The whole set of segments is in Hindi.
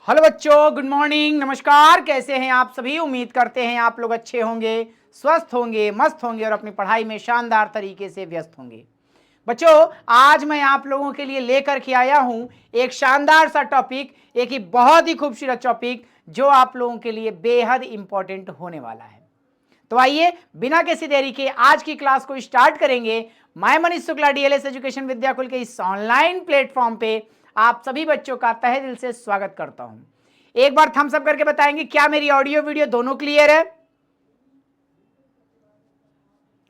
हेलो बच्चों, गुड मॉर्निंग, नमस्कार। कैसे हैं आप सभी? उम्मीद करते हैं आप लोग अच्छे होंगे, स्वस्थ होंगे, मस्त होंगे और अपनी पढ़ाई में शानदार तरीके से व्यस्त होंगे। बच्चों, आज मैं आप लोगों के लिए लेकर के आया हूं एक शानदार सा टॉपिक, एक ही बहुत ही खूबसूरत टॉपिक जो आप लोगों के लिए बेहद इंपॉर्टेंट होने वाला है। तो आइए बिना किसी देरी के आज की क्लास को स्टार्ट करेंगे। मैं मनीष शुक्ला डीएलएस एजुकेशन विद्याकुल के इस ऑनलाइन प्लेटफॉर्म पे आप सभी बच्चों का तहे दिल से स्वागत करता हूं। एक बार थम्स अप करके बताएंगे क्या मेरी ऑडियो वीडियो दोनों क्लियर है?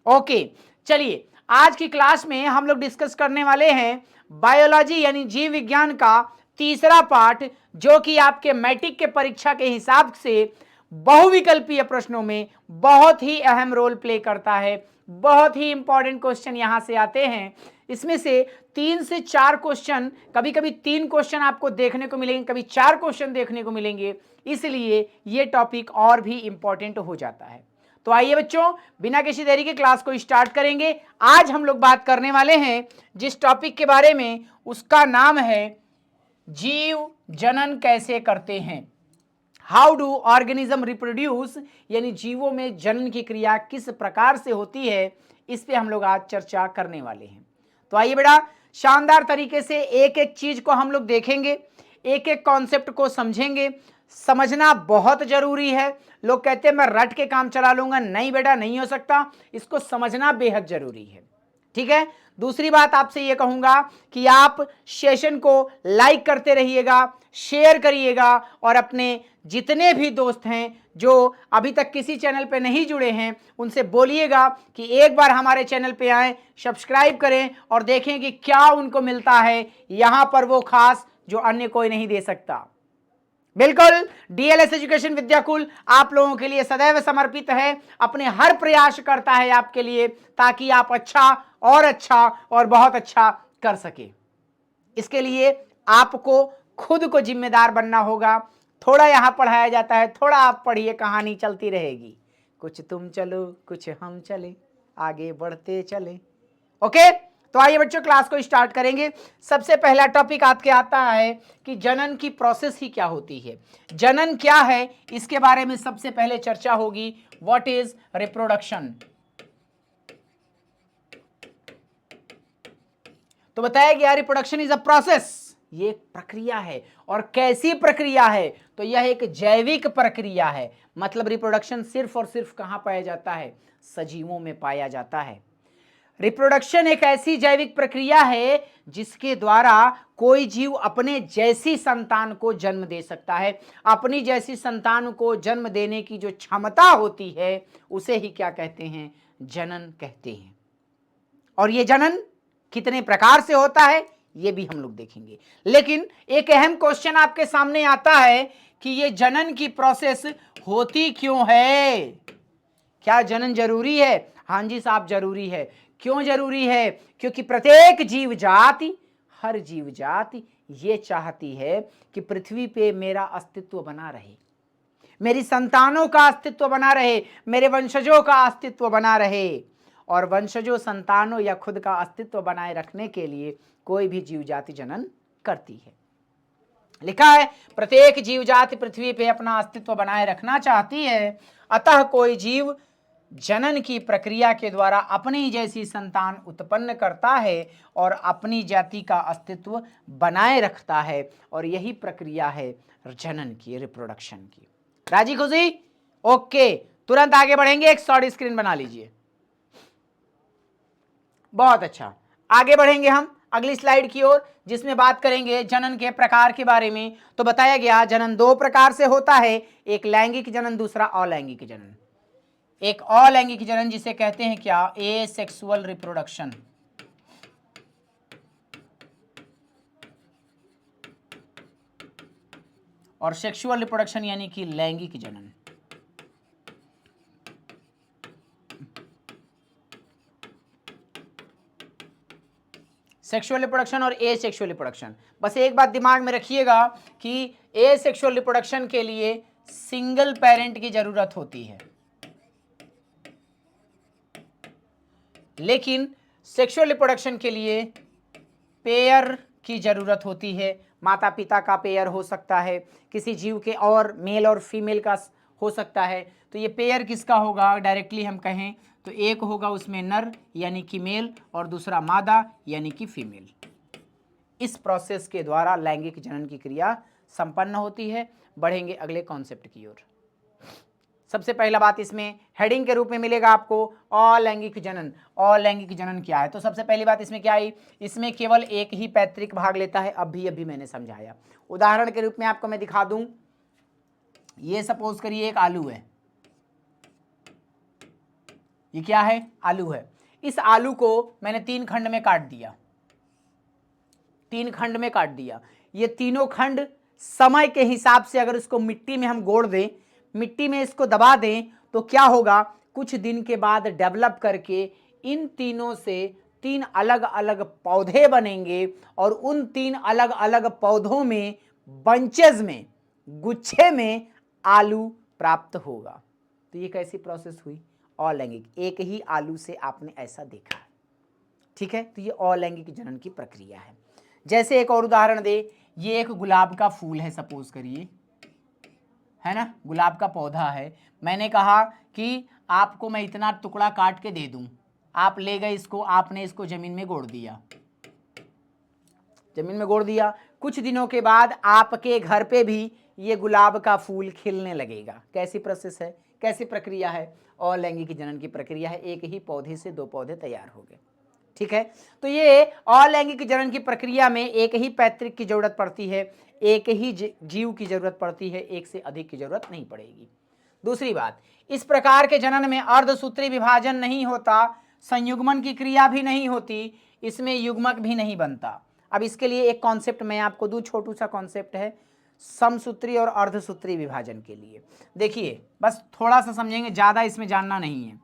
ओके, चलिए आज की क्लास में हम लोग डिस्कस करने वाले हैं बायोलॉजी यानी जीव विज्ञान का तीसरा पार्ट, जो कि आपके मैट्रिक के परीक्षा के हिसाब से बहुविकल्पीय प्रश्नों में बहुत ही अहम रोल प्ले करता है। बहुत ही इंपॉर्टेंट क्वेश्चन यहां से आते हैं। इसमें से 3 से 4 क्वेश्चन, कभी कभी 3 क्वेश्चन आपको देखने को मिलेंगे, कभी 4 क्वेश्चन देखने को मिलेंगे, इसलिए ये टॉपिक और भी इंपॉर्टेंट हो जाता है। तो आइए बच्चों, बिना किसी देरी के क्लास को स्टार्ट करेंगे। आज हम लोग बात करने वाले हैं जिस टॉपिक के बारे में, उसका नाम है जीव जनन कैसे करते हैं। हाउ डू ऑर्गेनिज्म रिप्रोड्यूस, यानी जीवों में जनन की क्रिया किस प्रकार से होती है, इस पे हम लोग आज चर्चा करने वाले हैं। तो आइए बेटा, शानदार तरीके से एक एक चीज को हम लोग देखेंगे, एक एक कॉन्सेप्ट को समझेंगे। समझना बहुत जरूरी है। लोग कहते हैं मैं रट के काम चला लूंगा, नहीं बेटा, नहीं हो सकता। इसको समझना बेहद जरूरी है, ठीक है। दूसरी बात आपसे यह कहूंगा कि आप सेशन को लाइक करते रहिएगा, शेयर करिएगा और अपने जितने भी दोस्त हैं जो अभी तक किसी चैनल पे नहीं जुड़े हैं उनसे बोलिएगा कि एक बार हमारे चैनल पे आएं, सब्सक्राइब करें और देखें कि क्या उनको मिलता है यहां पर वो खास जो अन्य कोई नहीं दे सकता। बिल्कुल, डीएलएस एजुकेशन विद्याकुल आप लोगों के लिए सदैव समर्पित है, अपने हर प्रयास करता है आपके लिए, ताकि आप अच्छा और बहुत अच्छा कर सके। इसके लिए आपको खुद को जिम्मेदार बनना होगा। थोड़ा यहां पढ़ाया जाता है, थोड़ा आप पढ़िए, कहानी चलती रहेगी। कुछ तुम चलो, कुछ हम चले, आगे बढ़ते चले। ओके, तो आइए बच्चों क्लास को स्टार्ट करेंगे। सबसे पहला टॉपिक आपके आता है कि जनन की प्रोसेस ही क्या होती है, जनन क्या है, इसके बारे में सबसे पहले चर्चा होगी। What is reproduction? तो बताया गया रिप्रोडक्शन इज अ प्रोसेस, ये एक प्रक्रिया है। और कैसी प्रक्रिया है? तो यह एक जैविक प्रक्रिया है। मतलब रिप्रोडक्शन सिर्फ और सिर्फ कहां पाया जाता है? सजीवों में पाया जाता है। रिप्रोडक्शन एक ऐसी जैविक प्रक्रिया है जिसके द्वारा कोई जीव अपने जैसी संतान को जन्म दे सकता है। अपनी जैसी संतान को जन्म देने की जो क्षमता होती है उसे ही क्या कहते हैं? जनन कहते हैं। और ये जनन कितने प्रकार से होता है ये भी हम लोग देखेंगे। लेकिन एक अहम क्वेश्चन आपके सामने आता है कि ये जनन की प्रोसेस होती क्यों है? क्या जनन जरूरी है? हाँ जी साहब, जरूरी है। क्यों जरूरी है? क्योंकि प्रत्येक जीव जाति, हर जीव जाति ये चाहती है कि पृथ्वी पे मेरा अस्तित्व बना रहे, मेरी संतानों का अस्तित्व बना रहे, मेरे वंशजों का अस्तित्व बना रहे। और वंशजों, संतानों या खुद का अस्तित्व बनाए रखने के लिए कोई भी जीव जाति जनन करती है। लिखा है प्रत्येक जीव जाति पृथ्वी पे अपना अस्तित्व बनाए रखना चाहती है, अतः कोई जीव जनन की प्रक्रिया के द्वारा अपनी जैसी संतान उत्पन्न करता है और अपनी जाति का अस्तित्व बनाए रखता है। और यही प्रक्रिया है जनन की, रिप्रोडक्शन की। राजी खुशी? ओके, तुरंत आगे बढ़ेंगे। एक शॉर्ट स्क्रीन बना लीजिए। बहुत अच्छा, आगे बढ़ेंगे हम अगली स्लाइड की ओर, जिसमें बात करेंगे जनन के प्रकार के बारे में। तो बताया गया जनन 2 प्रकार से होता है, एक लैंगिक जनन, दूसरा अलैंगिक जनन। एक अलैंगिक जनन जिसे कहते हैं क्या? Asexual reproduction. और सेक्सुअल रिप्रोडक्शन यानी कि लैंगिक जनन। सेक्सुअल रिप्रोडक्शन और एसेक्सुअल रिप्रोडक्शन। बस एक बात दिमाग में रखिएगा कि एसेक्सुअल रिप्रोडक्शन के लिए सिंगल पेरेंट की जरूरत होती है, लेकिन सेक्सुअल रिप्रोडक्शन के लिए पेयर की जरूरत होती है। माता पिता का पेयर हो सकता है, किसी जीव के और मेल और फीमेल का हो सकता है। तो ये पेयर किसका होगा, डायरेक्टली हम कहें तो एक होगा उसमें नर यानी कि मेल और दूसरा मादा यानी कि फीमेल। इस प्रोसेस के द्वारा लैंगिक जनन की क्रिया संपन्न होती है। बढ़ेंगे अगले कॉन्सेप्ट की ओर। सबसे पहला बात इसमें हेडिंग के रूप में मिलेगा आपको अलैंगिक जनन। अलैंगिक जनन क्या है, तो सबसे पहली बात इसमें क्या आई, इसमें केवल एक ही पैतृक भाग लेता है। अभी मैंने समझाया। उदाहरण के रूप में आपको मैं दिखा दूं, ये सपोज करिए एक आलू है। ये क्या है, आलू है। इस आलू को मैंने 3 खंड में काट दिया, 3 खंड में काट दिया। ये तीनों खंड समय के हिसाब से अगर इसको मिट्टी में हम गोड़ दें, मिट्टी में इसको दबा दें, तो क्या होगा, कुछ दिन के बाद डेवलप करके इन तीनों से 3 अलग अलग पौधे बनेंगे और उन 3 अलग अलग पौधों में बंचेज में, गुच्छे में आलू प्राप्त होगा। तो ये कैसी प्रोसेस हुई, अलैंगिक। एक ही आलू से आपने ऐसा देखा, ठीक है। तो ये अलैंगिक जनन की प्रक्रिया है। जैसे एक और उदाहरण दे, ये एक गुलाब का फूल है सपोज करिए, है ना, गुलाब का पौधा है। मैंने कहा कि आपको मैं इतना टुकड़ा काट के दे दूं, आप ले गए इसको, आपने इसको जमीन में गोड़ दिया, जमीन में गोड़ दिया। कुछ दिनों के बाद आपके घर पे भी ये गुलाब का फूल खिलने लगेगा। कैसी प्रोसेस है, कैसी प्रक्रिया है, अलैंगिक जनन की प्रक्रिया है। एक ही पौधे से 2 पौधे तैयार हो गए, ठीक है। तो ये अलैंगिक जनन की प्रक्रिया में एक ही पैतृक की जरूरत पड़ती है, एक ही जीव की जरूरत पड़ती है, एक से अधिक की जरूरत नहीं पड़ेगी। दूसरी बात, इस प्रकार के जनन में अर्धसूत्री विभाजन नहीं होता, संयुग्मन की क्रिया भी नहीं होती, इसमें युग्मक भी नहीं बनता। अब इसके लिए एक कॉन्सेप्ट मैं आपको दूं, छोटू सा कॉन्सेप्ट है समसूत्री और अर्धसूत्री विभाजन के लिए। देखिए बस थोड़ा सा समझेंगे, ज़्यादा इसमें जानना नहीं है।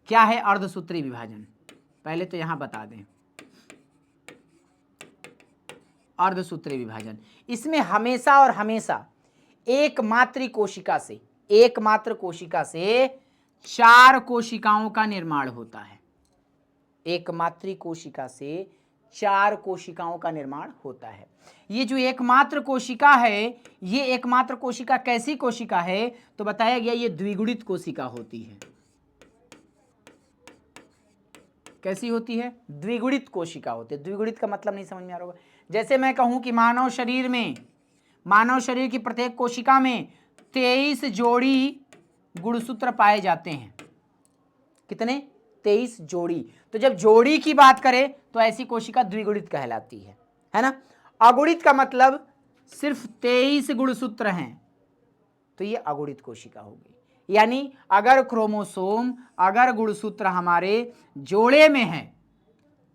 क्या है अर्धसूत्री विभाजन, पहले तो यहां बता दें। अर्धसूत्री विभाजन, इसमें हमेशा और हमेशा एकमात्र कोशिका से 4 कोशिकाओं का निर्माण होता है। एकमात्र कोशिका से 4 कोशिकाओं का निर्माण होता है। ये जो एकमात्र कोशिका है, ये एकमात्र कोशिका कैसी कोशिका है, तो बताया गया ये द्विगुणित कोशिका होती है। कैसी होती है, द्विगुणित कोशिका होती है। द्विगुणित का मतलब नहीं समझ में आ रहा होगा। जैसे मैं कहूं कि मानव शरीर की प्रत्येक कोशिका में 23 जोड़ी गुणसूत्र पाए जाते हैं। कितने, 23 जोड़ी। तो जब जोड़ी की बात करें तो ऐसी कोशिका द्विगुणित कहलाती है ना। अगुणित का मतलब सिर्फ 23 गुणसूत्र हैं, तो ये अगुणित कोशिका होगी। यानी अगर क्रोमोसोम, अगर गुणसूत्र हमारे जोड़े में है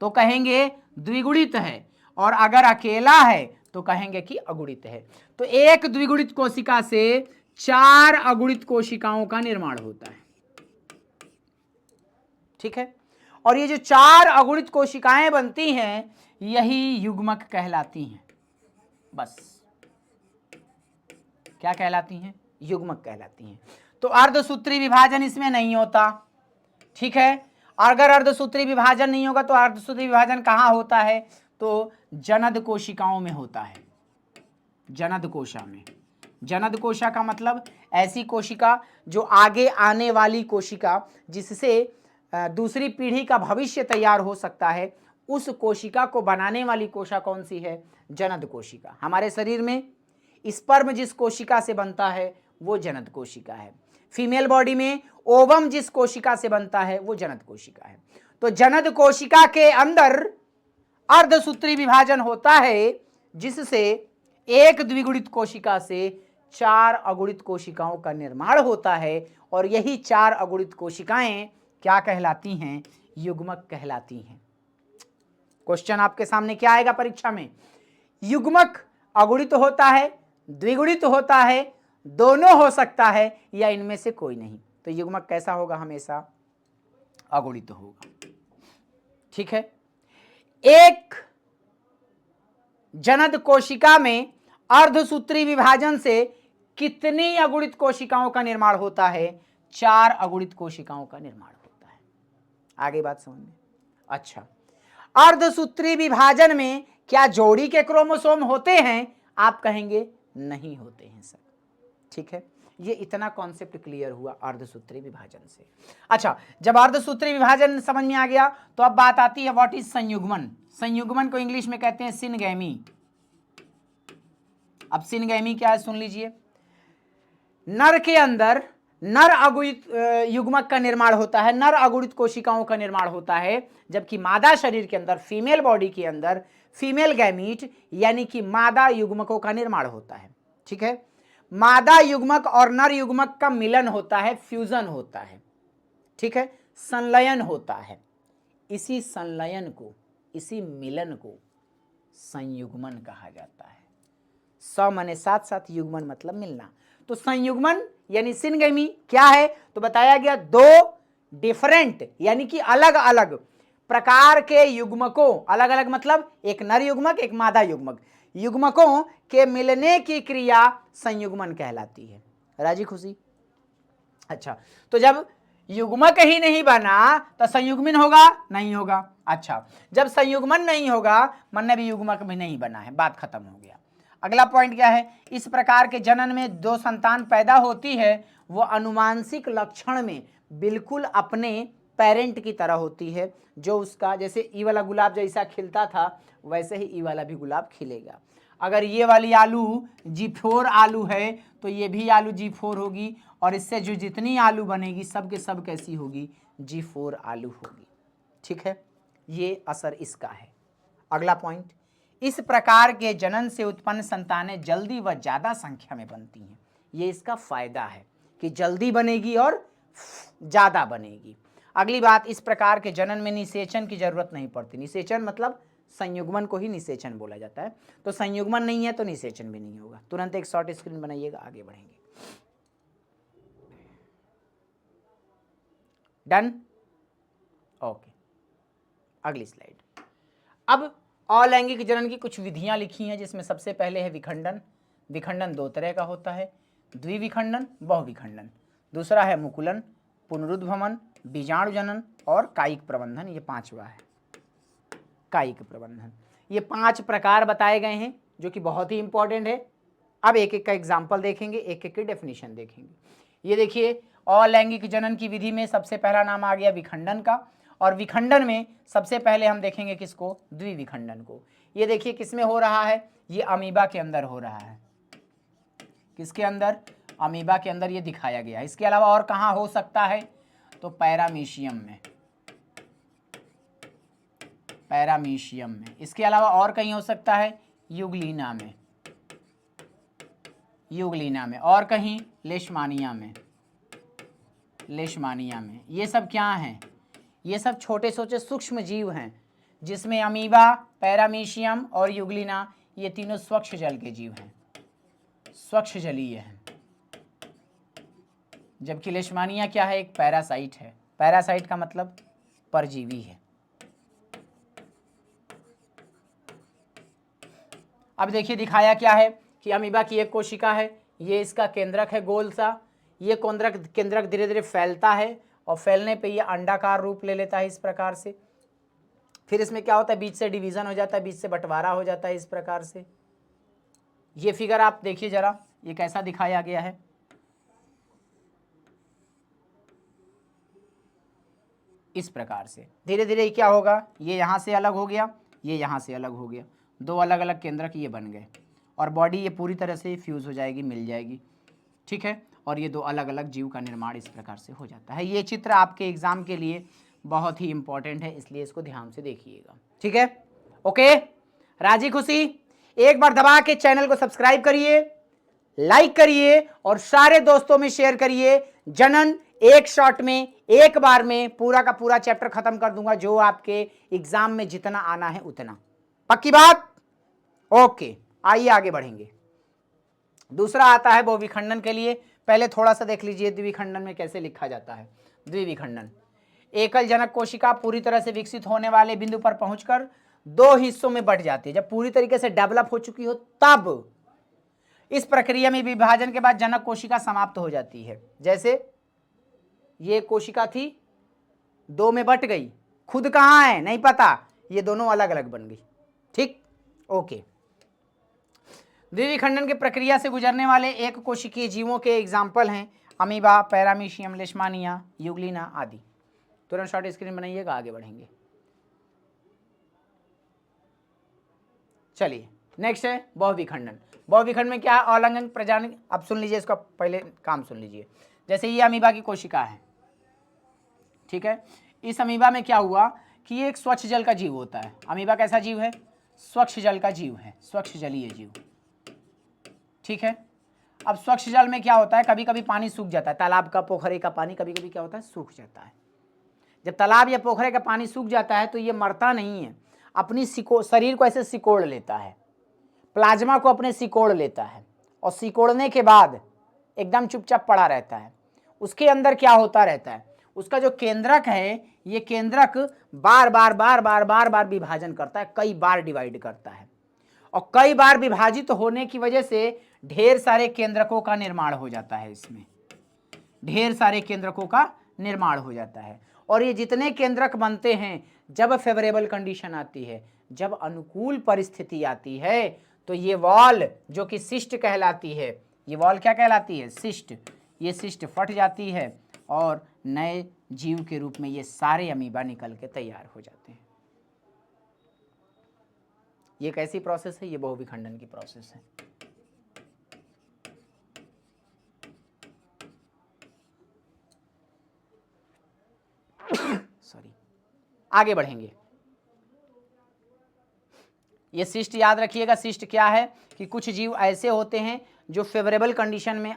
तो कहेंगे द्विगुणित है, और अगर अकेला है तो कहेंगे कि अगुणित है। तो एक द्विगुणित कोशिका से 4 अगुणित कोशिकाओं का निर्माण होता है, ठीक है। और ये जो 4 अगुणित कोशिकाएं बनती हैं, यही युग्मक कहलाती हैं। बस क्या कहलाती हैं, युग्मक कहलाती हैं। तो अर्धसूत्री विभाजन इसमें नहीं होता, ठीक है। अगर अर्धसूत्री विभाजन नहीं होगा तो अर्धसूत्री विभाजन कहां होता है, तो जनद कोशिकाओं में होता है। जनद कोशा में। जनद कोशा का मतलब ऐसी कोशिका जो आगे आने वाली कोशिका, जिससे दूसरी पीढ़ी का भविष्य तैयार हो सकता है, उस कोशिका को बनाने वाली कोशा कौन सी है, जनद कोशिका। हमारे शरीर में स्पर्म जिस कोशिका से बनता है वो जनद कोशिका है। फीमेल बॉडी में ओवम जिस कोशिका से बनता है वो जनद कोशिका है। तो जनद कोशिका के अंदर अर्धसूत्री विभाजन होता है, जिससे एक द्विगुणित कोशिका से 4 अगुणित कोशिकाओं का निर्माण होता है, और यही 4 अगुणित कोशिकाएं क्या कहलाती हैं, युग्मक कहलाती हैं। क्वेश्चन आपके सामने क्या आएगा परीक्षा में, युग्मक अगुणित होता है, द्विगुणित होता है, दोनों हो सकता है, या इनमें से कोई नहीं। तो युग्मक कैसा होगा, हमेशा अगुणित होगा, ठीक है। एक जनद कोशिका में अर्धसूत्री विभाजन से कितनी अगुणित कोशिकाओं का निर्माण होता है, 4 अगुणित कोशिकाओं का निर्माण होता है। आगे बात समझ में। अच्छा, अर्धसूत्री विभाजन में क्या जोड़ी के क्रोमोसोम होते हैं? आप कहेंगे नहीं होते हैं सर। ठीक है, ये इतना कॉन्सेप्ट क्लियर हुआ अर्धसूत्री विभाजन से। अच्छा, जब अर्धसूत्री विभाजन समझ में आ गया तो अब बात आती है व्हाट इज संयुग्मन। संयुग्मन को इंग्लिश में कहते हैं सिनगैमी। अब सिनगैमी क्या है सुन लीजिए। नर के अंदर नर अगुणित युग्मक का निर्माण होता है, नर अगुणित कोशिकाओं का निर्माण होता है, जबकि मादा शरीर के अंदर, फीमेल बॉडी के अंदर फीमेल गैमीट यानी कि मादा युग्मकों का निर्माण होता है। ठीक है, मादा युग्मक और नर युग्मक का मिलन होता है, फ्यूजन होता है। ठीक है, संलयन होता है। इसी संलयन को, इसी मिलन को संयुग्मन कहा जाता है। स माने साथ साथ, युग्मन मतलब मिलना। तो संयुग्मन यानी सिनगैमी क्या है? तो बताया गया दो डिफरेंट यानी कि अलग अलग प्रकार के युग्मकों, अलग अलग मतलब एक नर युग्मक एक मादा युग्मक, युग्मकों के मिलने की क्रिया संयुग्मन कहलाती है। राजी खुशी? अच्छा, तो जब युग्मक ही नहीं बना तो संयुग्मन होगा? नहीं होगा। अच्छा, जब संयुग्मन नहीं होगा मतलब भी युग्मक भी नहीं बना है, बात खत्म हो गया। अगला पॉइंट क्या है? इस प्रकार के जनन में दो संतान पैदा होती है, वो अनुवांशिक लक्षण में बिल्कुल अपने पेरेंट की तरह होती है, जो उसका, जैसे ई वाला गुलाब जैसा खिलता था वैसे ही ई वाला भी गुलाब खिलेगा। अगर ये वाली आलू G4 आलू है तो ये भी आलू G4 होगी, और इससे जो जितनी आलू बनेगी सब के सब कैसी होगी? G4 आलू होगी। ठीक है, ये असर इसका है। अगला पॉइंट, इस प्रकार के जनन से उत्पन्न संतानें जल्दी व ज्यादा संख्या में बनती हैं। ये इसका फायदा है कि जल्दी बनेगी और ज्यादा बनेगी। अगली बात, इस प्रकार के जनन में निषेचन की जरूरत नहीं पड़ती। निषेचन मतलब संयुग्मन को ही निषेचन बोला जाता है। तो संयुग्मन नहीं है तो निषेचन भी नहीं होगा। तुरंत एक शॉर्ट स्क्रीन बनाइएगा, आगे बढ़ेंगे। डन? ओके, अगली स्लाइड। अब अलैंगिक जनन की कुछ विधियां लिखी हैं, जिसमें सबसे पहले है विखंडन। विखंडन दो तरह का होता है, द्विविखंडन, बहुविखंडन। दूसरा है मुकुलन, पुनरुद्भवन, बीजाणु जनन और कायिक प्रबंधन। ये पांचवा है कायिक प्रबंधन। ये 5 प्रकार बताए गए हैं जो कि बहुत ही इंपॉर्टेंट है। अब एक एक का एग्जाम्पल देखेंगे, एक एक की डेफिनेशन देखेंगे। ये देखिए, अलैंगिक जनन की विधि में सबसे पहला नाम आ गया विखंडन का, और विखंडन में सबसे पहले हम देखेंगे किसको? द्विविखंडन को। ये देखिए किसमें हो रहा है? ये अमीबा के अंदर हो रहा है। किसके अंदर? अमीबा के अंदर ये दिखाया गया है। इसके अलावा और कहाँ हो सकता है? तो पैरामीशियम में, पैरामीशियम में। इसके अलावा और कहीं हो सकता है? युगलीना में, युगलीना में। और कहीं लेशमानिया में, लेशमानिया में। ये सब क्या हैं? ये सब छोटे छोटे सूक्ष्म जीव हैं, जिसमें अमीबा, पैरामीशियम और युगलीना, ये तीनों स्वच्छ जल के जीव हैं, स्वच्छ जलीय हैं। जबकि लेशमानिया क्या है? एक पैरासाइट है। पैरासाइट का मतलब परजीवी है। अब देखिए दिखाया क्या है कि अमीबा की एक कोशिका है, ये इसका केंद्रक है गोल सा। ये केंद्रक धीरे धीरे फैलता है और फैलने पे ये अंडाकार रूप ले लेता है इस प्रकार से। फिर इसमें क्या होता है? बीच से डिवीजन हो जाता है, बीच से बंटवारा हो जाता है इस प्रकार से। ये फिगर आप देखिए जरा, ये कैसा दिखाया गया है। इस प्रकार से धीरे धीरे क्या होगा? ये यहाँ से अलग हो गया, ये यहाँ से अलग हो गया, दो अलग अलग केंद्रक ये बन गए, और बॉडी ये पूरी तरह से फ्यूज हो जाएगी, मिल जाएगी। ठीक है, और ये दो अलग अलग जीव का निर्माण इस प्रकार से हो जाता है। ये चित्र आपके एग्जाम के लिए बहुत ही इंपॉर्टेंट है, इसलिए इसको ध्यान से देखिएगा। ठीक है, ओके, राजी खुशी? एक बार दबा के चैनल को सब्सक्राइब करिए, लाइक करिए और सारे दोस्तों में शेयर करिए। जनन एक शॉट में, एक बार में पूरा का पूरा चैप्टर खत्म कर दूंगा, जो आपके एग्जाम में जितना आना है उतना। पक्की बात? ओके, आइए आगे बढ़ेंगे। दूसरा आता है बहुविखंडन के लिए। पहले थोड़ा सा देख लीजिए द्विविखंडन में कैसे लिखा जाता है। द्विविखंडन, एकल जनक कोशिका पूरी तरह से विकसित होने वाले बिंदु पर पहुंचकर दो हिस्सों में बंट जाती है। जब पूरी तरीके से डेवलप हो चुकी हो तब। इस प्रक्रिया में विभाजन के बाद जनक कोशिका समाप्त हो जाती है। जैसे ये कोशिका थी, दो में बट गई, खुद कहाँ है नहीं पता, ये दोनों अलग अलग बन गई। ठीक, ओके। द्विविखंडन की प्रक्रिया से गुजरने वाले एक कोशिकीय जीवों के एग्जाम्पल हैं अमीबा, पैरामीशियम, लेशमानिया, यूग्लिना आदि। तुरंत शॉर्ट स्क्रीन बनाइएगा, आगे बढ़ेंगे। चलिए नेक्स्ट है बहुविखंडन। बहुविखंडन में क्या है? अलैंगिक प्रजनन। अब सुन लीजिए, इसका पहले काम सुन लीजिए। जैसे ये अमीबा की कोशिका है, ठीक है। इस अमीबा में क्या हुआ कि ये एक स्वच्छ जल का जीव होता है। अमीबा कैसा जीव है? स्वच्छ जल का जीव है, स्वच्छ जलीय जीव, ठीक है। अब स्वच्छ जल में क्या होता है, कभी कभी पानी सूख जाता है, तालाब का, पोखरे का पानी कभी कभी क्या होता है, सूख जाता है। जब तालाब या पोखरे का पानी सूख जाता है तो ये मरता नहीं है, अपनी शरीर को ऐसे सिकोड़ लेता है, प्लाज्मा को अपने सिकोड़ लेता है, और सिकोड़ने के बाद एकदम चुपचाप पड़ा रहता है। उसके अंदर क्या होता रहता है, उसका जो केंद्रक है, ये केंद्रक बार बार बार बार बार बार विभाजन करता है, कई बार डिवाइड करता है, और कई बार विभाजित होने की वजह से ढेर सारे केंद्रकों का निर्माण हो जाता है। इसमें ढेर सारे केंद्रकों का निर्माण हो जाता है, और ये जितने केंद्रक बनते हैं, जब फेवरेबल कंडीशन आती है, जब अनुकूल परिस्थिति आती है, तो ये वॉल जो कि सिस्ट कहलाती है, ये वॉल क्या कहलाती है? सिस्ट। ये सिस्ट फट जाती है और नए जीव के रूप में ये सारे अमीबा निकल के तैयार हो जाते हैं। ये कैसी प्रोसेस है? ये बहुविखंडन की प्रोसेस है। सॉरी, आगे बढ़ेंगे। ये सिस्ट याद रखिएगा। सिस्ट क्या है कि कुछ जीव ऐसे होते हैं जो फेवरेबल कंडीशन में,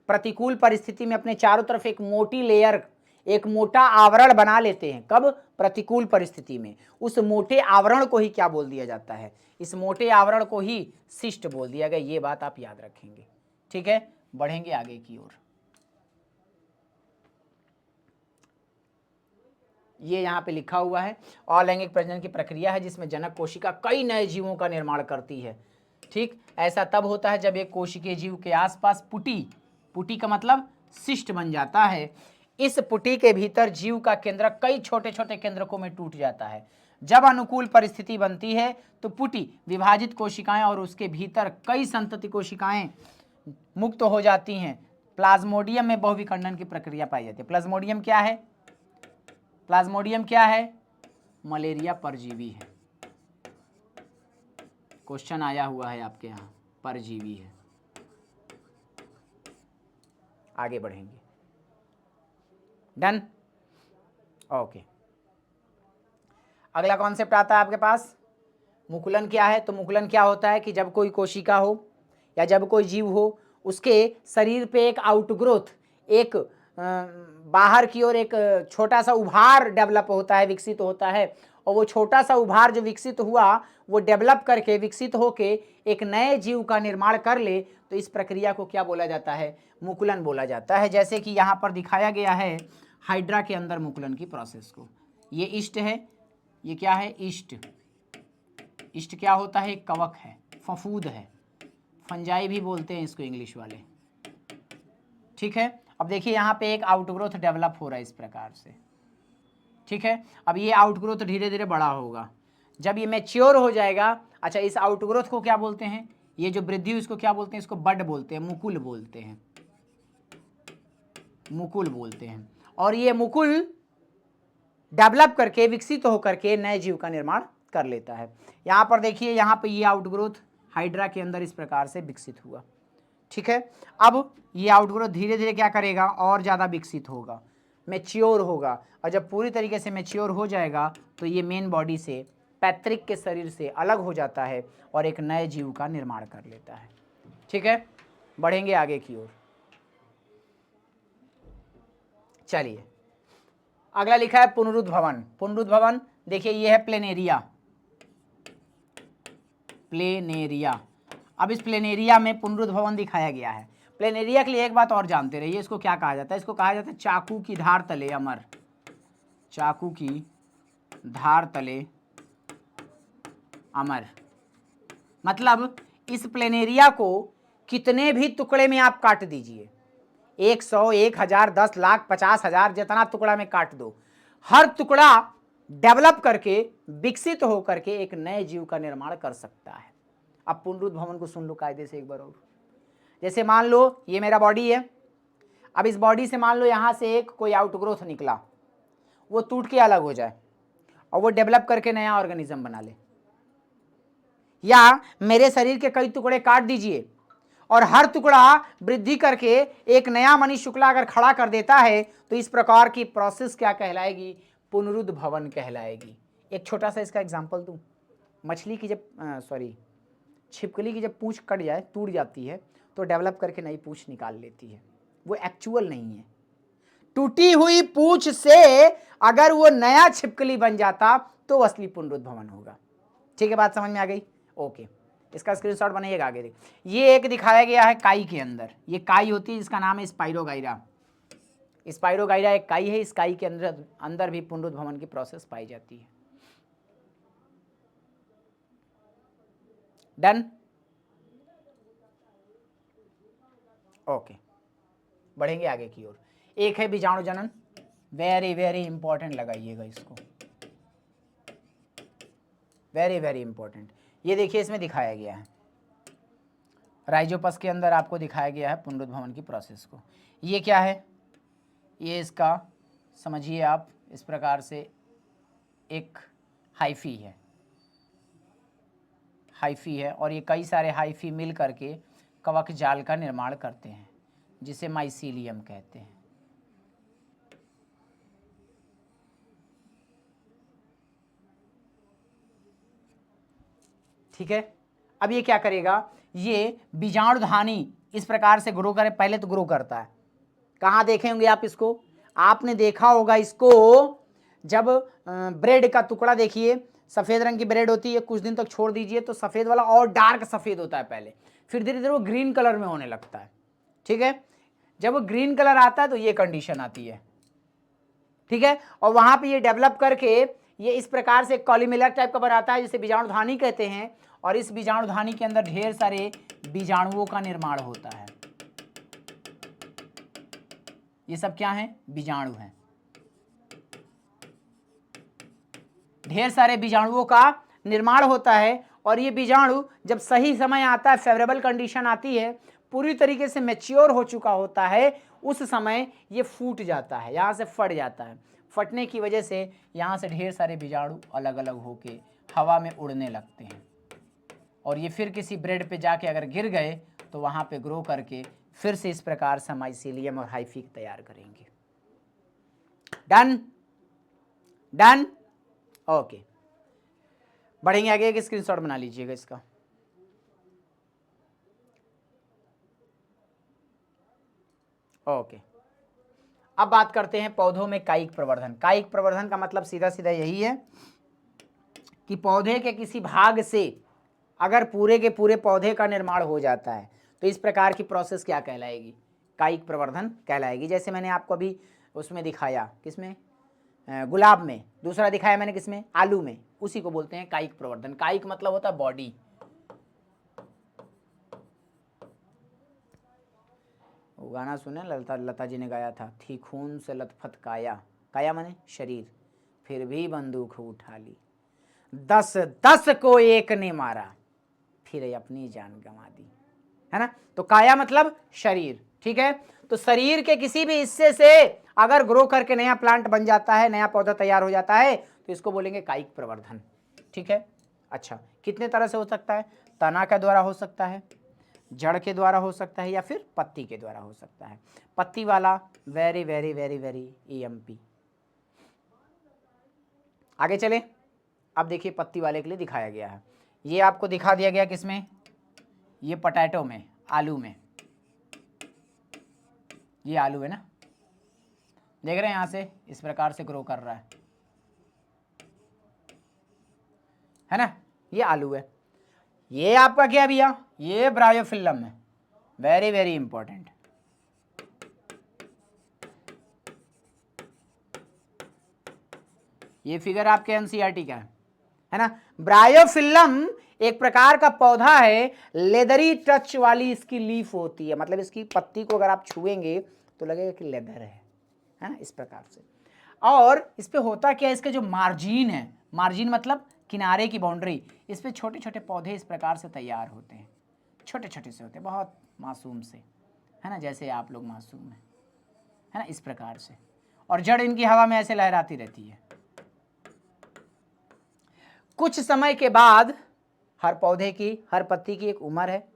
प्रतिकूल परिस्थिति में अपने चारों तरफ एक मोटी लेयर, एक मोटा आवरण बना लेते हैं। कब? प्रतिकूल परिस्थिति में। उस मोटे आवरण को ही क्या बोल दिया जाता है? इस मोटे आवरण को ही सिस्ट बोल दिया गया। ये बात आप याद रखेंगे, ठीक है। बढ़ेंगे आगे की ओर। ये यहाँ पे लिखा हुआ है, अलैंगिक प्रजनन की प्रक्रिया है जिसमें जनक कोशिका कई नए जीवों का निर्माण करती है, ठीक। ऐसा तब होता है जब एक कोशिकीय जीव के आसपास पुटी का मतलब सिस्ट बन जाता है। इस पुटी के भीतर जीव का केंद्र कई छोटे छोटे केंद्रकों में टूट जाता है। जब अनुकूल परिस्थिति बनती है तो पुटी, विभाजित कोशिकाएं और उसके भीतर कई संतति कोशिकाएं मुक्त हो जाती हैं। प्लाज्मोडियम में बहुविखंडन की प्रक्रिया पाई जाती है। प्लाज्मोडियम क्या है? प्लाज्मोडियम क्या है? मलेरिया परजीवी है। क्वेश्चन आया हुआ है आपके यहाँ, परजीवी है। आगे बढ़ेंगे। Done, okay. अगला कॉन्सेप्ट आता है आपके पास, मुकुलन क्या है। तो मुकुलन क्या होता है कि जब कोई कोशिका हो या जब कोई जीव हो, उसके शरीर पे एक आउटग्रोथ, एक बाहर की ओर एक छोटा सा उभार डेवलप होता है, विकसित होता है, और वो छोटा सा उभार जो विकसित हुआ वो डेवलप करके, विकसित होके एक नए जीव का निर्माण कर ले, तो इस प्रक्रिया को क्या बोला जाता है? मुकुलन बोला जाता है। जैसे कि यहाँ पर दिखाया गया है हाइड्रा के अंदर मुकुलन की प्रोसेस को। ये ईस्ट है, ये क्या है? ईस्ट। ईस्ट क्या होता है? एक कवक है, फफूद है, फंजाई भी बोलते हैं इसको इंग्लिश वाले, ठीक है। अब देखिए यहाँ पे एक आउटग्रोथ डेवलप हो रहा है इस प्रकार से, ठीक है। अब ये आउटग्रोथ धीरे धीरे बड़ा होगा, जब ये मैच्योर हो जाएगा। अच्छा, इस आउटग्रोथ को क्या बोलते हैं? ये जो वृद्धि हुई इसको क्या बोलते हैं? इसको बड बोलते हैं, मुकुल बोलते हैं, मुकुल बोलते हैं। और ये मुकुल डेवलप करके, विकसित होकर के नए जीव का निर्माण कर लेता है। यहाँ पर देखिए, यहाँ पे ये आउटग्रोथ हाइड्रा के अंदर इस प्रकार से विकसित हुआ, ठीक है। अब ये आउटग्रोथ धीरे धीरे क्या करेगा? और ज़्यादा विकसित होगा, मैच्योर होगा, और जब पूरी तरीके से मैच्योर हो जाएगा तो ये मेन बॉडी से, पैतृक के शरीर से अलग हो जाता है और एक नए जीव का निर्माण कर लेता है, ठीक है। बढ़ेंगे आगे की ओर। चलिए, अगला लिखा है पुनरुद्भवन। पुनरुद्भवन देखिए, ये है प्लेनेरिया। प्लेनेरिया, अब इस प्लेनेरिया में पुनरुद्भवन दिखाया गया है। प्लेनेरिया के लिए एक बात और जानते रहिए, इसको क्या कहा जाता है? इसको कहा जाता है चाकू की धार तले अमर। चाकू की धार तले अमर, मतलब इस प्लेनेरिया को कितने भी टुकड़े में आप काट दीजिए, 100, 1000, 10 लाख, 50,000, जितना टुकड़ा में काट दो, हर टुकड़ा डेवलप करके, विकसित होकर के एक नए जीव का निर्माण कर सकता है। अब पुनरुत्थान भवन को सुन लो कायदे से एक बार और। जैसे मान लो ये मेरा बॉडी है, अब इस बॉडी से मान लो यहाँ से एक कोई आउटग्रोथ निकला, वो टूट के अलग हो जाए और वो डेवलप करके नया ऑर्गेनिज्म बना ले, या मेरे शरीर के कई टुकड़े काट दीजिए और हर टुकड़ा वृद्धि करके एक नया मनीष शुक्ला अगर खड़ा कर देता है, तो इस प्रकार की प्रोसेस क्या कहलाएगी? पुनरुत्थान भवन कहलाएगी। एक छोटा सा इसका एग्जांपल दूं, मछली की जब छिपकली की जब पूंछ कट जाए, टूट जाती है, तो डेवलप करके नई पूंछ निकाल लेती है। वो एक्चुअल नहीं है। टूटी हुई पूंछ से अगर वो नया छिपकली बन जाता तो असली पुनरुत्थान भवन होगा। ठीक है, बात समझ में आ गई? ओके, इसका स्क्रीनशॉट बनाइएगा। आगे देखिए, ये एक दिखाया गया है काई के अंदर। ये काई होती है, इसका नाम है स्पाइरोगाइरा। स्पाइरोगाइरा एक काई है। इस काई के अंदर भी पुनरुत्थान भवन की प्रोसेस पाई जाती है। डन? ओके, बढ़ेंगे आगे की ओर। एक है बीजाणु जनन, वेरी वेरी इंपॉर्टेंट, लगाइएगा इसको, वेरी वेरी इंपॉर्टेंट। ये देखिए, इसमें दिखाया गया है, राइजोपस के अंदर आपको दिखाया गया है पुनरुत्थान भवन की प्रोसेस को। ये क्या है? ये इसका समझिए आप इस प्रकार से एक हाइफी है, हाइफी है, और ये कई सारे हाइफी मिल करके कवक जाल का निर्माण करते हैं, जिसे माइसीलियम कहते हैं। ठीक है, अब ये क्या करेगा? ये बीजाणुधानी इस प्रकार से ग्रो करे, पहले तो ग्रो करता है। कहाँ देखे होंगे आप इसको? आपने देखा होगा इसको जब ब्रेड का टुकड़ा, देखिए सफेद रंग की ब्रेड होती है, कुछ दिन तक छोड़ दीजिए तो सफेद वाला और डार्क सफेद होता है पहले, फिर धीरे धीरे वो ग्रीन कलर में होने लगता है। ठीक है, जब वो ग्रीन कलर आता है तो ये कंडीशन आती है। ठीक है, और वहां पे ये डेवलप करके ये इस प्रकार से कॉलीमेलर टाइप का बनाता है, जिसे बीजाणुधानी कहते हैं। और इस बीजाणुधानी के अंदर ढेर सारे बीजाणुओं का निर्माण होता है। ये सब क्या है? बीजाणु हैं। ढेर सारे बीजाणुओं का निर्माण होता है, और ये बीजाणु जब सही समय आता है, फेवरेबल कंडीशन आती है, पूरी तरीके से मैच्योर हो चुका होता है, उस समय ये फूट जाता है, यहाँ से फट जाता है। फटने की वजह से यहाँ से ढेर सारे बीजाणु अलग अलग होके हवा में उड़ने लगते हैं, और ये फिर किसी ब्रेड पे जाके अगर गिर गए तो वहाँ पे ग्रो करके फिर से इस प्रकार से माइसीलियम और हाइफी तैयार करेंगे। डन? डन? ओके, बढ़ेंगे आगे। एक स्क्रीनशॉट बना लीजिएगा इसका। ओके, अब बात करते हैं पौधों में कायिक प्रवर्धन। कायिक प्रवर्धन का मतलब सीधा सीधा यही है कि पौधे के किसी भाग से अगर पूरे के पूरे पौधे का निर्माण हो जाता है तो इस प्रकार की प्रोसेस क्या कहलाएगी? कायिक प्रवर्धन कहलाएगी। जैसे मैंने आपको अभी उसमें दिखाया, किसमें? गुलाब में। दूसरा दिखाया मैंने किसमें? आलू में। उसी को बोलते हैं कायिक प्रवर्धन। कायिक मतलब होता है बॉडी। वो गाना सुने, लता जी ने गाया था, थी खून से लथपथ काया, काया माने शरीर, फिर भी बंदूक उठा ली, 10-10 को एक ने मारा, फिर अपनी जान गंवा दी, है ना? तो काया मतलब शरीर। ठीक है, तो शरीर के किसी भी हिस्से से अगर ग्रो करके नया प्लांट बन जाता है, नया पौधा तैयार हो जाता है, तो इसको बोलेंगे कायिक प्रवर्धन। ठीक है, अच्छा, कितने तरह से हो सकता है? तना के द्वारा हो सकता है, जड़ के द्वारा हो सकता है, या फिर पत्ती के द्वारा हो सकता है। पत्ती वाला very very very very EMP। आगे चले, अब देखिए पत्ती वाले के लिए दिखाया गया है। ये आपको दिखा दिया गया किसमें? ये पोटैटो में, आलू में। ये आलू है ना, देख रहे हैं? यहाँ से इस प्रकार से ग्रो कर रहा है ना? ये आलू है। ये आपका क्या भैया? ये ब्रायोफिल्लम है, वेरी वेरी इंपॉर्टेंट। ये फिगर आपके NCERT का है ना? ब्रायोफिल्लम एक प्रकार का पौधा है, लेदरी टच वाली इसकी लीफ होती है, मतलब इसकी पत्ती को अगर आप छुएंगे तो लगेगा कि लेदर है ना, इस प्रकार से। और इस पे होता क्या है, इसके जो मार्जिन है, मार्जिन मतलब किनारे की बाउंड्री, इस पे छोटे छोटे पौधे इस प्रकार से तैयार होते हैं, छोटे छोटे से होते हैं, बहुत मासूम से, है ना, जैसे आप लोग मासूम हैं, है ना, इस प्रकार से। और जड़ इनकी हवा में ऐसे लहराती रहती है। कुछ समय के बाद हर पौधे की, हर पत्ती की एक उम्र है।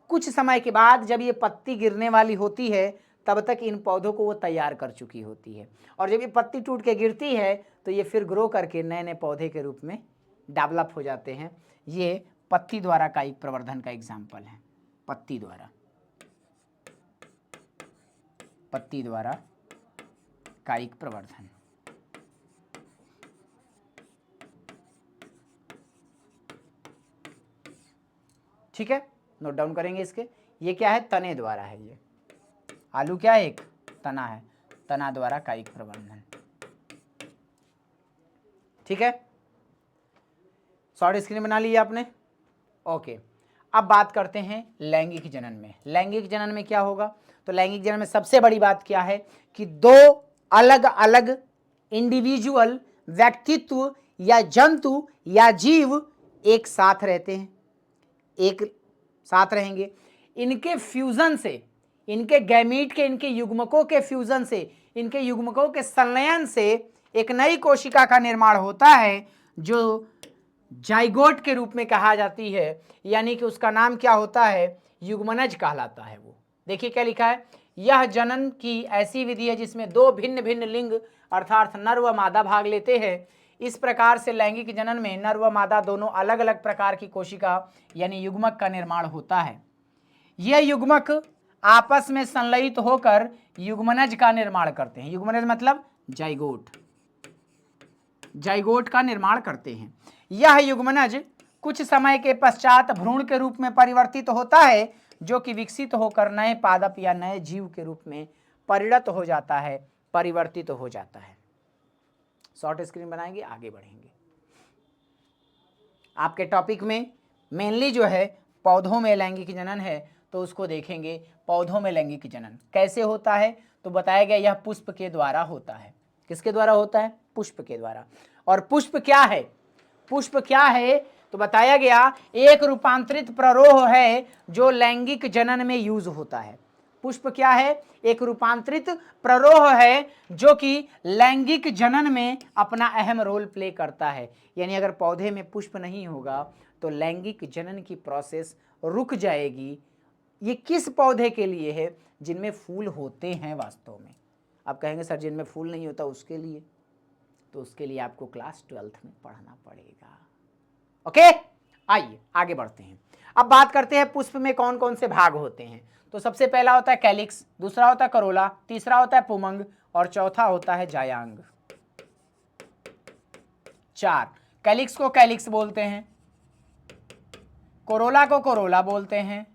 कुछ समय के बाद जब ये पत्ती गिरने वाली होती है तब तक इन पौधों को वो तैयार कर चुकी होती है, और जब ये पत्ती टूट के गिरती है तो ये फिर ग्रो करके नए नए पौधे के रूप में डेवलप हो जाते हैं। ये पत्ती द्वारा कायिक प्रवर्धन का एग्जाम्पल है। पत्ती द्वारा, पत्ती द्वारा कायिक प्रवर्धन। ठीक है, नोट डाउन करेंगे इसके। ये क्या है, तने द्वारा है। ये आलू क्या है, एक तना है, तना द्वारा कायिक प्रवर्धन। ठीक है, शॉर्ट स्क्रीन बना लिया आपने। ओके, अब बात करते हैं लैंगिक जनन में। लैंगिक जनन में क्या होगा, तो लैंगिक जनन में सबसे बड़ी बात क्या है कि दो अलग अलग इंडिविजुअल, व्यक्तित्व या जंतु या जीव एक साथ रहते हैं, एक साथ रहेंगे। इनके फ्यूजन से, इनके गैमीट के, इनके युग्मकों के फ्यूजन से, इनके युग्मकों के संलयन से एक नई कोशिका का निर्माण होता है जो जाइगोट के रूप में कहा जाती है, यानी कि उसका नाम क्या होता है, युग्मनज कहलाता है वो। देखिए क्या लिखा है, यह जनन की ऐसी विधि है जिसमें दो भिन्न भिन्न लिंग अर्थात नर व मादा भाग लेते हैं। इस प्रकार से लैंगिक जनन में नर व मादा दोनों अलग अलग प्रकार की कोशिका यानी युग्मक का निर्माण होता है। यह युग्मक आपस में संलयित होकर युग्मनज का निर्माण करते हैं। युग्मनज मतलब जाइगोट, जाइगोट का निर्माण करते हैं। यह युग्मनज कुछ समय के पश्चात भ्रूण के रूप में परिवर्तित होता है, जो कि विकसित होकर नए पादप या नए जीव के रूप में परिणत हो जाता है, परिवर्तित हो जाता है। शॉर्ट स्क्रीन बनाएंगे, आगे बढ़ेंगे। आपके टॉपिक में मेनली जो है पौधों में लैंगिक जनन है, तो उसको देखेंगे। पौधों में लैंगिक जनन कैसे होता है, तो बताया गया यह पुष्प के द्वारा होता है। किसके द्वारा होता है, पुष्प के द्वारा। और पुष्प क्या है, पुष्प क्या है, तो बताया गया एक रूपांतरित प्ररोह है जो लैंगिक जनन में यूज होता है। पुष्प क्या है, एक रूपांतरित प्ररोह है जो कि लैंगिक जनन में अपना अहम रोल प्ले करता है। यानी अगर पौधे में पुष्प नहीं होगा तो लैंगिक जनन की प्रोसेस रुक जाएगी। ये किस पौधे के लिए है, जिनमें फूल होते हैं वास्तव में। आप कहेंगे सर जिनमें फूल नहीं होता उसके लिए, तो उसके लिए आपको क्लास 12th में पढ़ना पड़ेगा। ओके, आइए आगे बढ़ते हैं। अब बात करते हैं पुष्प में कौन कौन से भाग होते हैं। तो सबसे पहला होता है कैलिक्स, दूसरा होता है करोला, तीसरा होता है पुमंग और चौथा होता है जायांग। 4, कैलिक्स को कैलिक्स बोलते हैं, कोरोला को कोरोला बोलते हैं,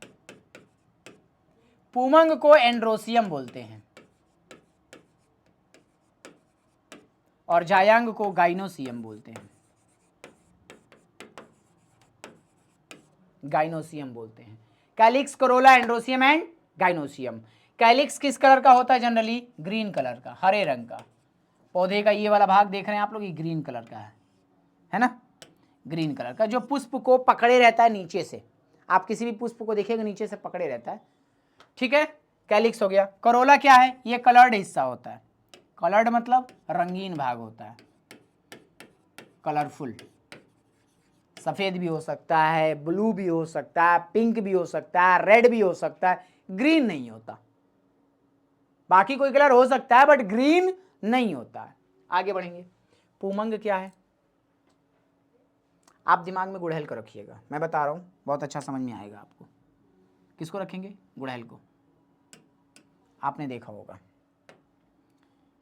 पुमंग को एंड्रोसियम बोलते हैं और जायांग को गाइनोसियम बोलते हैं। गाइनोसियम बोलते हैं। Calyx, Corolla, androecium and gynoecium. Calyx किस कलर का होता है, जनरली ग्रीन कलर का, हरे रंग का। पौधे का ये वाला भाग देख रहे हैं आप लोग, ये ग्रीन कलर का है ना, ग्रीन कलर का, जो पुष्प को पकड़े रहता है नीचे से। आप किसी भी पुष्प को देखिएगा नीचे से पकड़े रहता है। ठीक है, कैलिक्स हो गया। करोला क्या है, ये कलर्ड हिस्सा होता है। कलर्ड मतलब रंगीन भाग होता है, कलरफुल। सफेद भी हो सकता है, ब्लू भी हो सकता है, पिंक भी हो सकता है, रेड भी हो सकता है, ग्रीन नहीं होता। बाकी कोई कलर हो सकता है बट ग्रीन नहीं होता है। आगे बढ़ेंगे। पुमंग क्या है, आप दिमाग में गुड़हल को रखिएगा, मैं बता रहा हूं बहुत अच्छा समझ में आएगा आपको। किसको रखेंगे, गुड़हल को। आपने देखा होगा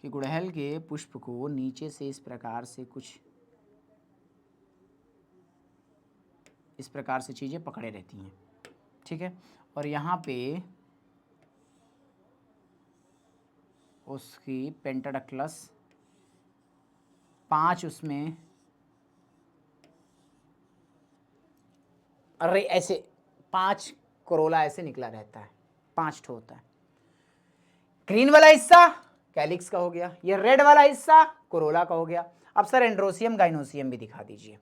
कि गुड़हल के पुष्प को नीचे से इस प्रकार से कुछ इस प्रकार से चीज़ें पकड़े रहती हैं। ठीक है, और यहाँ पे उसकी पेंटाडक्लस 5 उसमें अरे ऐसे 5 कोरोला ऐसे निकला रहता है, 5 ठो होता है। ग्रीन वाला हिस्सा कैलिक्स का हो गया, ये रेड वाला हिस्सा कोरोला का हो गया। अब सर एंड्रोसियम गाइनोसियम भी दिखा दीजिए।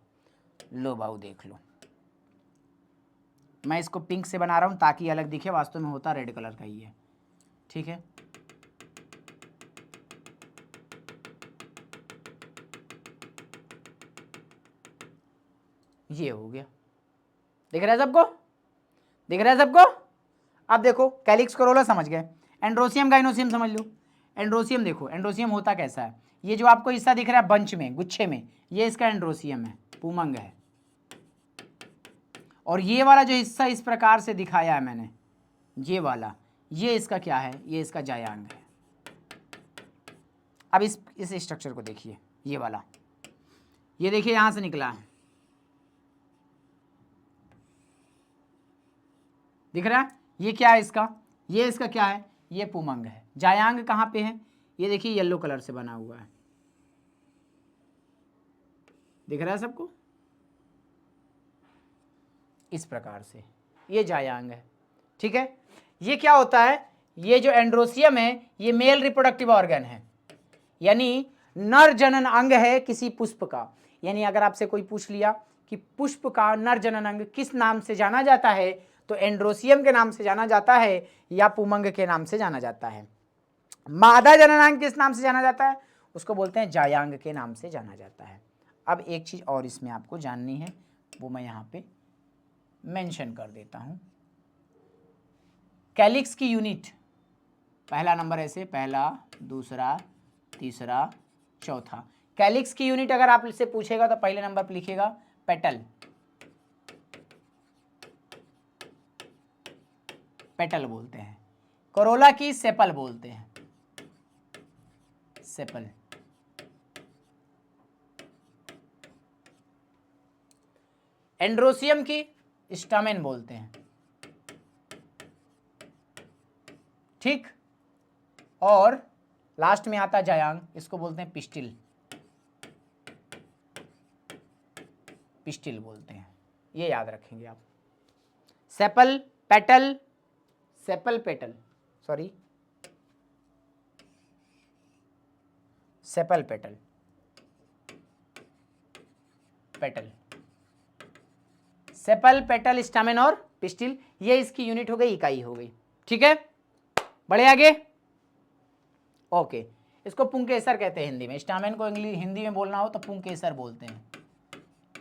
लो बाबू देख लो, मैं इसको पिंक से बना रहा हूं ताकि अलग दिखे, वास्तव में होता रेड कलर का ही है, ठीक है। ये हो गया, दिख रहा है सबको, दिख रहा है सबको। अब देखो कैलिक्स कोरोला समझ गए, एंड्रोसियम गाइनोसियम समझ लो। एंड्रोसियम देखो, एंड्रोसियम होता कैसा है, ये जो आपको हिस्सा दिख रहा है बंच में, गुच्छे में, ये इसका एंड्रोसियम है, पुमंग है। और ये वाला जो हिस्सा इस प्रकार से दिखाया है मैंने, ये वाला, ये इसका क्या है, ये इसका जायांग है। अब इस स्ट्रक्चर को देखिए, ये वाला, ये देखिए यहां से निकला है, दिख रहा है, ये क्या है इसका, ये इसका क्या है, ये पुमंग है। जायांग कहाँ पे है, ये देखिए येलो कलर से बना हुआ है, दिख रहा है सबको, इस प्रकार से ये जायांग है, ठीक है। ये क्या होता है, ये जो एंड्रोसियम है ये मेल रिप्रोडक्टिव ऑर्गन है, यानी नर जनन अंग है किसी पुष्प का। यानी अगर आपसे कोई पूछ लिया कि पुष्प का नर जनन अंग किस नाम से जाना जाता है, तो एंड्रोसियम के नाम से जाना जाता है या पुमंग के नाम से जाना जाता है। मादा जननांग किस नाम से जाना जाता है, उसको बोलते हैं जायांग के नाम से जाना जाता है। अब एक चीज और इसमें आपको जाननी है, वो मैं यहाँ पे मेंशन कर देता हूं। कैलिक्स की यूनिट, पहला नंबर ऐसे, पहला, दूसरा, तीसरा, चौथा। कैलिक्स की यूनिट अगर आप इससे पूछेगा तो पहले नंबर पर लिखिएगा पेटल, पेटल बोलते हैं। कोरोला की सेपल बोलते हैं, सेपल। एंड्रोसियम की स्टामेन बोलते हैं, ठीक। और लास्ट में आता जायांग, इसको बोलते हैं पिस्टिल, पिस्टिल बोलते हैं, ये याद रखेंगे आप। Sepal, petal, sepal, petal, sorry sepal, petal, petal, sepal, petal, stamen और पिस्टिल, ये इसकी यूनिट हो गई, इकाई हो गई, ठीक है। बढ़े आगे, ओके। इसको पुंकेसर कहते हैं हिंदी में। स्टामेन को हिंदी में बोलना हो तो पुंकेसर बोलते हैं।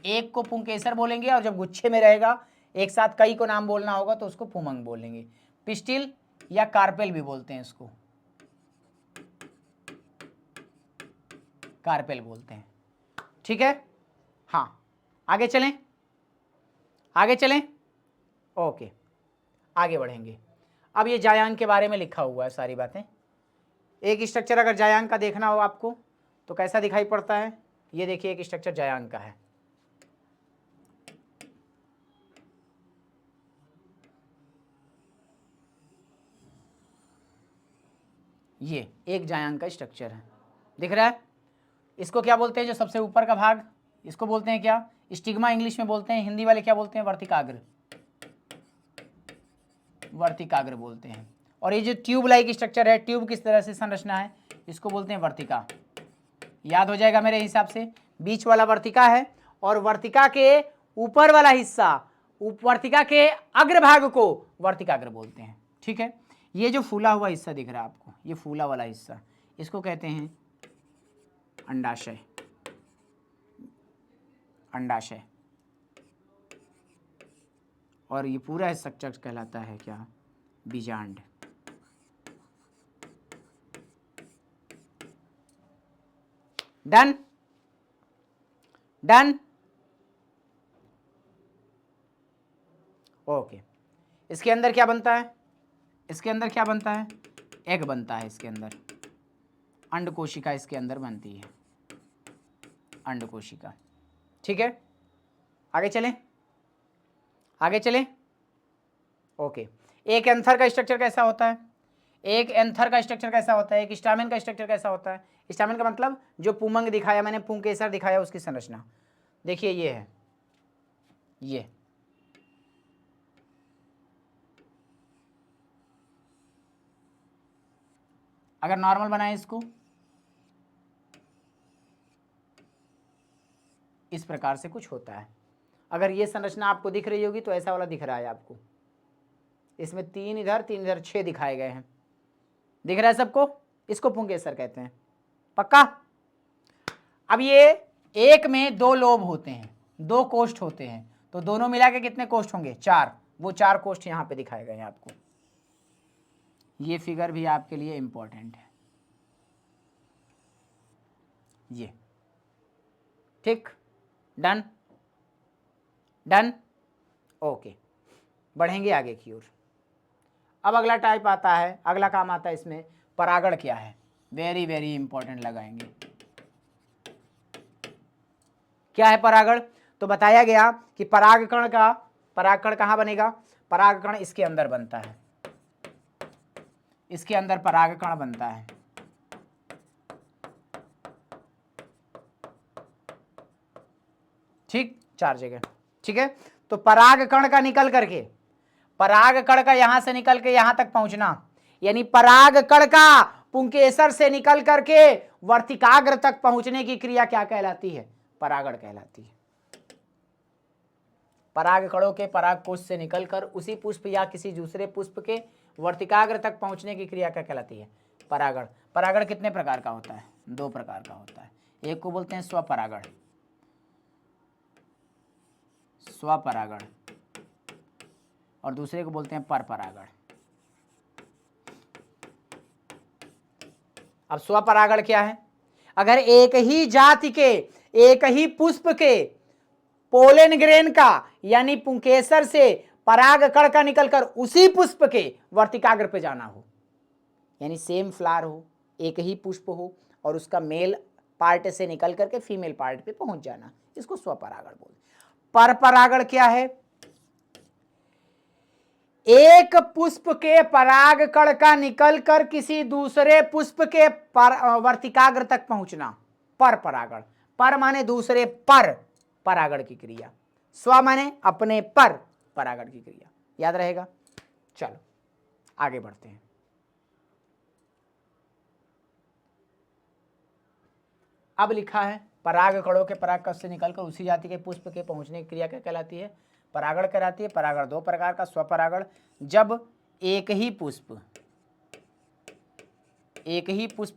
एक को पुंकेसर बोलेंगे, और जब गुच्छे में रहेगा एक साथ कई को नाम बोलना होगा तो उसको पुमंग बोलेंगे। पिस्टिल या कार्पेल भी बोलते हैं इसको, कार्पेल बोलते हैं, ठीक है। हाँ, आगे चलें, आगे चलें, ओके, आगे बढ़ेंगे। अब ये जायांग के बारे में लिखा हुआ है सारी बातें। एक स्ट्रक्चर अगर जायांग का देखना हो आपको तो कैसा दिखाई पड़ता है, ये देखिए एक स्ट्रक्चर जायांग का है, ये एक जायांग का स्ट्रक्चर है, दिख रहा है। इसको क्या बोलते हैं, जो सबसे ऊपर का भाग, इसको बोलते हैं क्या, स्टिग्मा इंग्लिश में बोलते हैं, हिंदी वाले क्या बोलते हैं, वर्तिकाग्र, वर्तिकाग्र बोलते हैं। और ये जो ट्यूब लाइक स्ट्रक्चर है, ट्यूब किस तरह से संरचना है, इसको बोलते हैं वर्तिका। याद हो जाएगा मेरे हिसाब से, बीच वाला वर्तिका है और वर्तिका के ऊपर वाला हिस्सा, वर्तिका के अग्रभाग को वर्तिकाग्र बोलते हैं, ठीक है। ये जो फूला हुआ हिस्सा दिख रहा है आपको, ये फूला वाला हिस्सा, इसको कहते हैं अंडाशय, अंडाशय। और ये पूरा स्ट्रक्चर कहलाता है क्या, बीजांड। Done, done, okay. इसके अंदर क्या बनता है, इसके अंदर क्या बनता है, एग बनता है इसके अंदर, अंड कोशिका इसके अंदर बनती है, अंड कोशिका, ठीक है। आगे चलें, आगे चलें, ओके। एक एंथर का स्ट्रक्चर कैसा होता है, एक एंथर का स्ट्रक्चर कैसा होता है, एक स्टामेन का स्ट्रक्चर कैसा होता है। स्टामेन का मतलब जो पुमंग दिखाया मैंने, पुंकेसर दिखाया, उसकी संरचना देखिए, ये है, ये अगर नॉर्मल बनाए इसको इस प्रकार से कुछ होता है। अगर ये संरचना आपको दिख रही होगी तो ऐसा वाला दिख रहा है आपको, इसमें 3 इधर 3 इधर 6 दिखाए गए हैं, दिख रहा है सबको? इसको पुंकेसर कहते हैं, पक्का? अब ये एक में 2 लोब होते हैं, 2 कोष्ठ होते हैं, तो दोनों मिला के कितने कोष्ठ होंगे? 4। वो 4 कोष्ठ यहां पे दिखाए गए हैं आपको। ये फिगर भी आपके लिए इंपॉर्टेंट है, ये ठीक। Done done, okay. बढ़ेंगे आगे की ओर। अब अगला टाइप आता है, अगला काम आता है इसमें, परागण क्या है? वेरी वेरी इंपॉर्टेंट लगाएंगे। क्या है परागण? तो बताया गया कि परागकण कहां बनेगा? परागकण इसके अंदर बनता है, इसके अंदर परागकण बनता है। ठीक, 4 जगह, ठीक है। तो परागकण का निकल करके, परागकण का यहां से निकल के यहां तक पहुंचना, यानी परागकण का पुंकेसर से निकल करके वर्तिकाग्र तक पहुंचने की क्रिया क्या कहलाती है? परागण कहलाती है। परागकणों के परागकोश से निकलकर उसी पुष्प या किसी दूसरे पुष्प के वर्तिकाग्र तक पहुंचने की क्रिया क्या कहलाती है? परागण। परागण कितने प्रकार का होता है? 2 प्रकार का होता है। एक को बोलते हैं स्वपरागण, स्वपरागण, और दूसरे को बोलते हैं परपरागण। अब स्वपरागण क्या है? अगर एक ही जाति के, एक ही पुष्प के पोलन ग्रेन का यानी पुंकेसर से परागकण का निकलकर उसी पुष्प के वर्तिकाग्र पे जाना हो, यानी सेम फ्लावर हो, एक ही पुष्प हो और उसका मेल पार्ट से निकल करके फीमेल पार्ट पे पहुंच जाना, इसको स्वपरागण बोलते हैं। परपरागण क्या है? एक पुष्प के परागकण का निकलकर किसी दूसरे पुष्प के वर्तिकाग्र तक पहुंचना, परपरागण। पर माने दूसरे पर परागण की क्रिया, स्व माने अपने पर परागण की क्रिया, याद रहेगा? चलो आगे बढ़ते हैं। अब लिखा है परागकणों के परागकण से निकलकर उसी जाति के पुष्प के पहुंचने की क्रिया क्या कहलाती है? परागण कहलाती है। परागण 2 प्रकार का, स्वपरागण जब एक ही पुष्प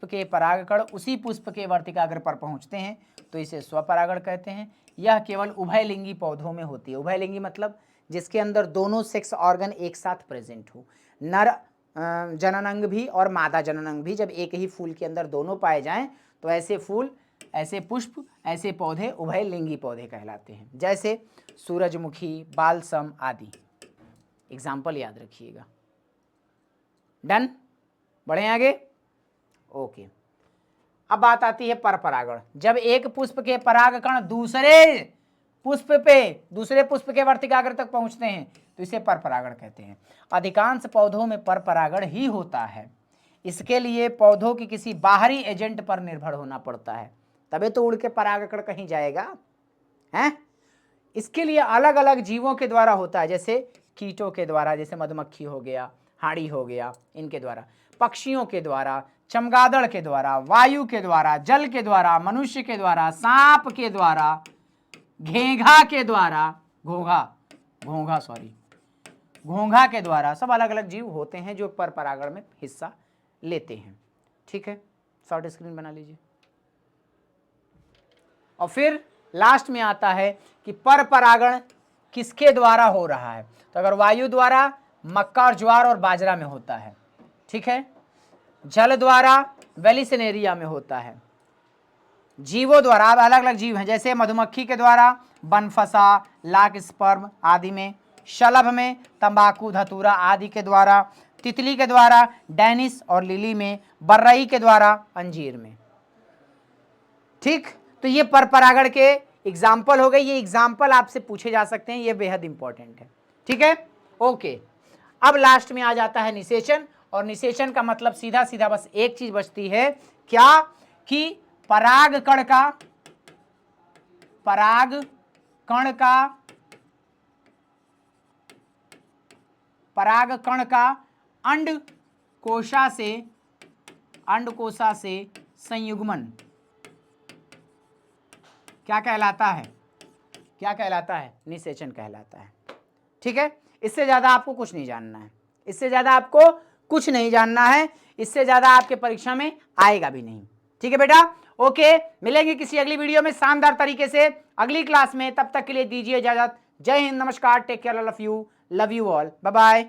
के परागकण उसी पुष्प के वर्तिकाग्र पर पहुंचते हैं तो इसे स्वपरागण कहते हैं। यह केवल उभयलिंगी पौधों में होती है। उभयलिंगी मतलब जिसके अंदर दोनों सेक्स ऑर्गन एक साथ प्रेजेंट हो, नर जननांग भी और मादा जननांग भी जब एक ही फूल के अंदर दोनों पाए जाएं तो ऐसे फूल, ऐसे पुष्प, ऐसे पौधे उभयलिंगी पौधे कहलाते हैं। जैसे सूरजमुखी, बालसम आदि, एग्जाम्पल याद रखिएगा। डन, बढ़े आगे, ओके। अब बात आती है परपरागण। जब एक पुष्प के परागकण दूसरे पुष्प के वर्तिकाग्र तक पहुंचते हैं तो इसे परपरागण कहते हैं। अधिकांश पौधों में परपरागण ही होता है। इसके लिए पौधों की किसी बाहरी एजेंट पर निर्भर होना पड़ता है, तभी तो उड़ के परागकण कहीं जाएगा, हैं? इसके लिए अलग अलग जीवों के द्वारा होता है, जैसे कीटों के द्वारा, जैसे मधुमक्खी हो गया, हाड़ी हो गया, इनके द्वारा, पक्षियों के द्वारा, चमगादड़ के द्वारा, वायु के द्वारा, जल के द्वारा, मनुष्य के द्वारा, सांप के द्वारा, घेंघा के द्वारा, घोंघा के द्वारा, सब अलग अलग जीव होते हैं जो परपरागण में हिस्सा लेते हैं। ठीक है, शॉर्ट स्क्रीन बना लीजिए। और फिर लास्ट में आता है कि परपरागण किसके द्वारा हो रहा है? तो अगर वायु द्वारा मक्का और ज्वार और बाजरा में होता है, ठीक है। जल द्वारा वेलिसिनेरिया में होता है। जीवों द्वारा, अलग अलग जीव हैं, जैसे मधुमक्खी के द्वारा बनफसा, लाक स्पर्म आदि में, शलभ में तंबाकू, धतूरा आदि के द्वारा, तितली के द्वारा डेनिस और लिली में, बर्रई के द्वारा अंजीर में। ठीक, तो ये परपरागण के एग्जाम्पल हो गए। ये एग्जाम्पल आपसे पूछे जा सकते हैं, ये बेहद इंपॉर्टेंट है। ठीक है, ओके। अब लास्ट में आ जाता है निषेचन, और निषेचन का मतलब सीधा सीधा बस एक चीज बचती है, क्या कि परागकण का अंड कोशा से अंडकोशा से संयुग्मन क्या कहलाता है? क्या कहलाता है? निषेचन कहलाता है। ठीक है, इससे ज्यादा आपको कुछ नहीं जानना है, इससे ज्यादा आपको कुछ नहीं जानना है, इससे ज्यादा आपके परीक्षा में आएगा भी नहीं। ठीक है बेटा, ओके, मिलेंगे किसी अगली वीडियो में शानदार तरीके से अगली क्लास में। तब तक के लिए दीजिए इजाजत। जय हिंद, नमस्कार, take care, all of you, love you all, bye bye.